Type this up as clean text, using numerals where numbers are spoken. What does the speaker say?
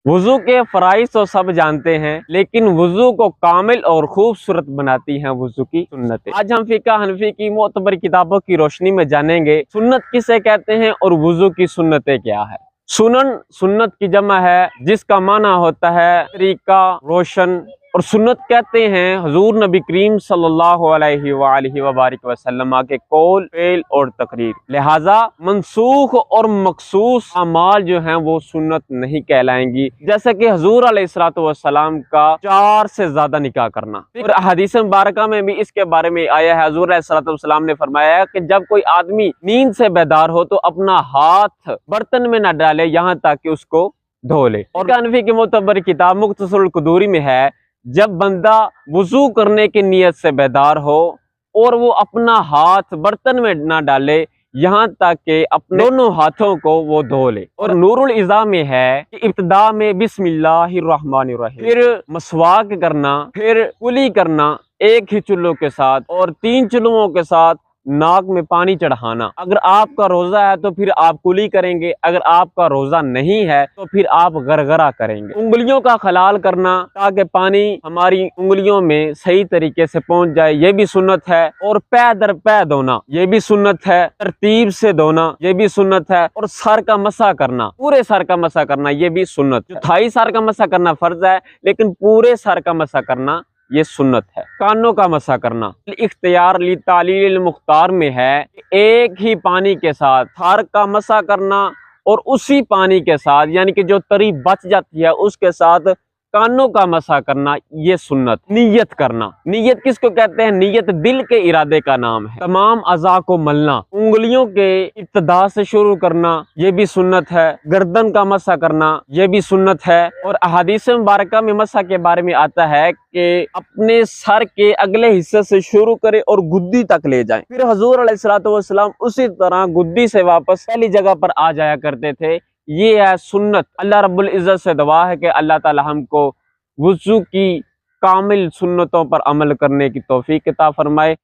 وضو کے فرائض تو سب جانتے ہیں، لیکن وضو کو کامل اور خوبصورت بناتی ہیں وضو کی سنتیں۔ آج ہم فقہ حنفی کی معتبر کتابوں کی روشنی میں جانیں گے سنت کسے کہتے ہیں اور وضو کی سنتیں کیا ہے۔ سنت کی جمع ہے جس کا معنی ہوتا ہے طریقہ، روشن، اور سنت کہتے ہیں حضور نبی کریم صلی اللہ علیہ وآلہ وبارک وسلم کے قول، فعل اور تقریر۔ لہٰذا منسوخ اور مخصوص اعمال جو ہیں وہ سنت نہیں کہلائیں گی، جیسے کہ حضور علیہ الصلوۃ والسلام کا 4 سے زیادہ نکاح کرنا۔ اور حدیث مبارکہ میں بھی اس کے بارے میں آیا ہے، حضور علیہ الصلوۃ والسلام نے فرمایا کہ جب کوئی آدمی نیند سے بیدار ہو تو اپنا ہاتھ برتن میں نہ ڈالے یہاں تک کہ اس کو دھو لے۔ اور حنفی کی معتبر کتاب مختصر القدوری میں ہے، جب بندہ وضو کرنے کی نیت سے بیدار ہو اور وہ اپنا ہاتھ برتن میں نہ ڈالے یہاں تک کہ اپنے دونوں ہاتھوں کو وہ دھو لے۔ اور نور العزا میں ہے کہ ابتدا میں بسم اللہ الرحمن الرحیم، پھر مسواک کرنا، پھر کلی کرنا ایک ہی چلو کے ساتھ اور 3 چلوؤں کے ساتھ ناک میں پانی چڑھانا۔ اگر آپ کا روزہ ہے تو پھر آپ کلی کریں گے، اگر آپ کا روزہ نہیں ہے تو پھر آپ غرغرہ کریں گے۔ انگلیوں کا خلال کرنا تاکہ پانی ہماری انگلیوں میں صحیح طریقے سے پہنچ جائے، یہ بھی سنت ہے۔ اور پے در پے دھونا یہ بھی سنت ہے، ترتیب سے دھونا یہ بھی سنت ہے۔ اور سر کا مسح کرنا، پورے سر کا مسح کرنا یہ بھی سنت ہے۔ چوتھائی سر کا مسح کرنا فرض ہے، لیکن پورے سر کا مسح کرنا یہ سنت ہے۔ کانوں کا مسح کرنا اختیار لی تعلیل المختار میں ہے کہ ایک ہی پانی کے ساتھ سر کا مسح کرنا اور اسی پانی کے ساتھ یعنی کہ جو تری بچ جاتی ہے اس کے ساتھ کانوں کا مسح کرنا یہ سنت۔ نیت کرنا، نیت کس کو کہتے ہیں؟ نیت دل کے ارادے کا نام ہے۔ تمام اعضاء کو ملنا، انگلیوں کے ابتدا سے شروع کرنا یہ بھی سنت ہے۔ گردن کا مسح کرنا یہ بھی سنت ہے۔ اور احادیث مبارکہ میں مسح کے بارے میں آتا ہے کہ اپنے سر کے اگلے حصے سے شروع کرے اور گدی تک لے جائیں، پھر حضور علیہ الصلوۃ والسلام اسی طرح گدی سے واپس پہلی جگہ پر آ جایا کرتے تھے۔ یہ ہے سنت۔ اللہ رب العزت سے دعا ہے کہ اللہ تعالی ہم کو وضو کی کامل سنتوں پر عمل کرنے کی توفیق عطا فرمائے۔